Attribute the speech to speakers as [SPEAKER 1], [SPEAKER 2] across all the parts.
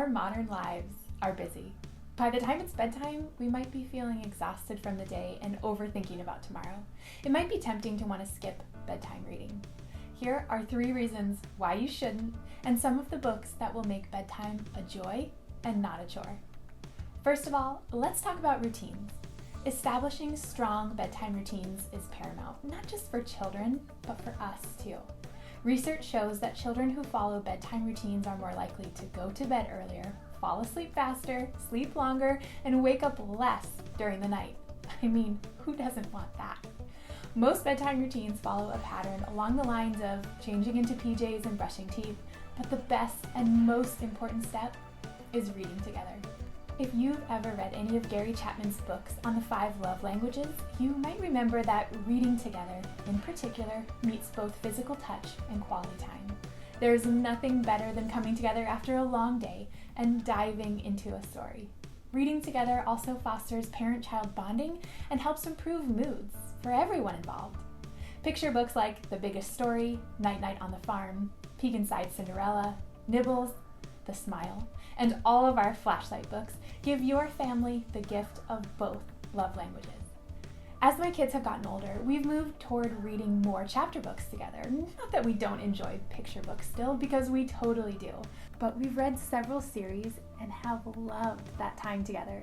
[SPEAKER 1] Our modern lives are busy. By the time it's bedtime, we might be feeling exhausted from the day and overthinking about tomorrow. It might be tempting to want to skip bedtime reading. Here are 3 reasons why you shouldn't, and some of the books that will make bedtime a joy and not a chore. First of all, let's talk about routines. Establishing strong bedtime routines is paramount, not just for children, but for us too. Research shows that children who follow bedtime routines are more likely to go to bed earlier, fall asleep faster, sleep longer, and wake up less during the night. I mean, who doesn't want that? Most bedtime routines follow a pattern along the lines of changing into PJs and brushing teeth, but the best and most important step is reading together. If you've ever read any of Gary Chapman's books on the 5 love languages, you might remember that reading together, in particular, meets both physical touch and quality time. There's nothing better than coming together after a long day and diving into a story. Reading together also fosters parent-child bonding and helps improve moods for everyone involved. Picture books like The Biggest Story, Night Night on the Farm, Peek Inside Cinderella, Nibbles, The Smile, and all of our flashlight books give your family the gift of both love languages. As my kids have gotten older, we've moved toward reading more chapter books together. Not that we don't enjoy picture books still, because we totally do, but we've read several series and have loved that time together.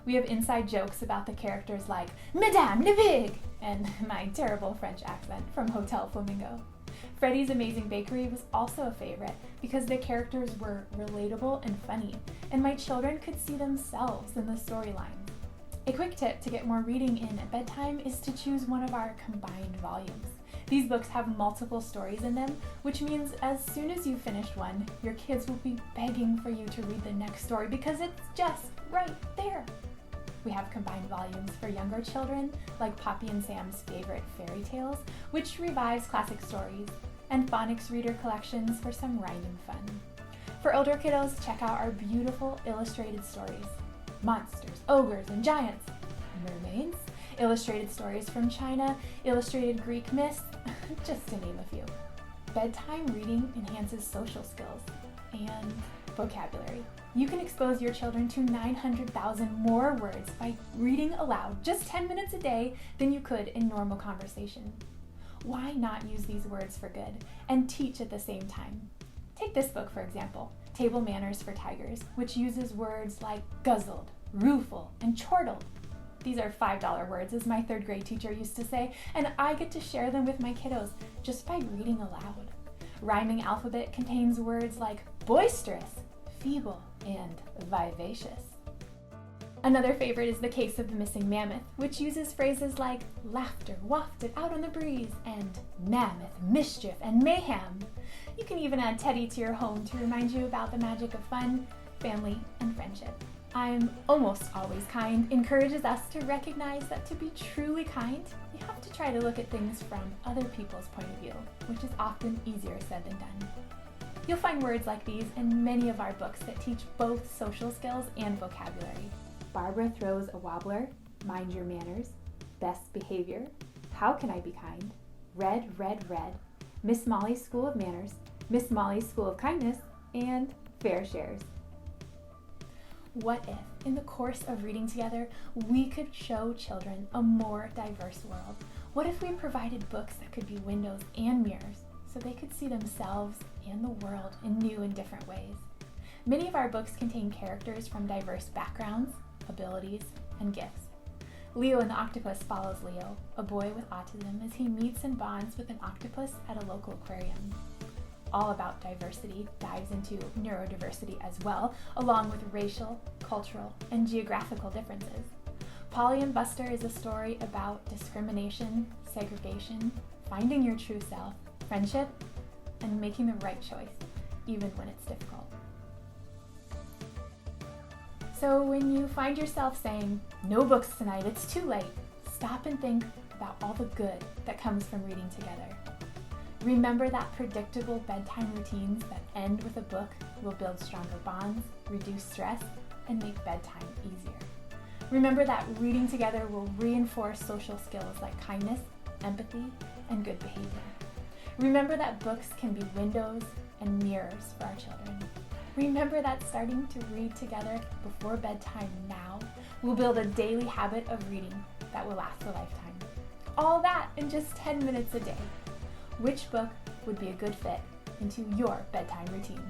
[SPEAKER 1] We have inside jokes about the characters like Madame le Pig and my terrible French accent from Hotel Flamingo. Freddy's Amazing Bakery was also a favorite because the characters were relatable and funny, and my children could see themselves in the storyline. A quick tip to get more reading in at bedtime is to choose one of our combined volumes. These books have multiple stories in them, which means as soon as you finish one, your kids will be begging for you to read the next story because it's just right there. We have combined volumes for younger children, like Poppy and Sam's Favorite Fairy Tales, which revives classic stories, and phonics reader collections for some rhyming fun. For older kiddos, check out our beautiful illustrated stories. Monsters, ogres, and giants, mermaids, illustrated stories from China, illustrated Greek myths, just to name a few. Bedtime reading enhances social skills and vocabulary. You can expose your children to 900,000 more words by reading aloud just 10 minutes a day than you could in normal conversation. Why not use these words for good and teach at the same time? Take this book, for example, Table Manners for Tigers, which uses words like guzzled, rueful, and chortled. These are $5 words, as my 3rd grade teacher used to say, and I get to share them with my kiddos just by reading aloud. Rhyming alphabet contains words like boisterous, feeble, and vivacious. Another favorite is The Case of the Missing Mammoth, which uses phrases like laughter wafted out on the breeze and mammoth, mischief, and mayhem. You can even add Teddy to your home to remind you about the magic of fun, family, and friendship. I'm almost always kind encourages us to recognize that to be truly kind, you have to try to look at things from other people's point of view, which is often easier said than done. You'll find words like these in many of our books that teach both social skills and vocabulary. Barbara Throws a Wobbler, Mind Your Manners, Best Behavior, How Can I Be Kind, Red, Red, Red, Miss Molly's School of Manners, Miss Molly's School of Kindness, and Fair Shares. What if, in the course of reading together, we could show children a more diverse world? What if we provided books that could be windows and mirrors so they could see themselves and the world in new and different ways? Many of our books contain characters from diverse backgrounds, abilities, and gifts. Leo and the Octopus follows Leo, a boy with autism, as he meets and bonds with an octopus at a local aquarium. All About Diversity dives into neurodiversity as well, along with racial, cultural, and geographical differences. Polly and Buster is a story about discrimination, segregation, finding your true self, friendship, and making the right choice, even when it's difficult. So when you find yourself saying, "No books tonight, it's too late," stop and think about all the good that comes from reading together. Remember that predictable bedtime routines that end with a book will build stronger bonds, reduce stress, and make bedtime easier. Remember that reading together will reinforce social skills like kindness, empathy, and good behavior. Remember that books can be windows and mirrors for our children. Remember that starting to read together before bedtime now will build a daily habit of reading that will last a lifetime. All that in just 10 minutes a day. Which book would be a good fit into your bedtime routine?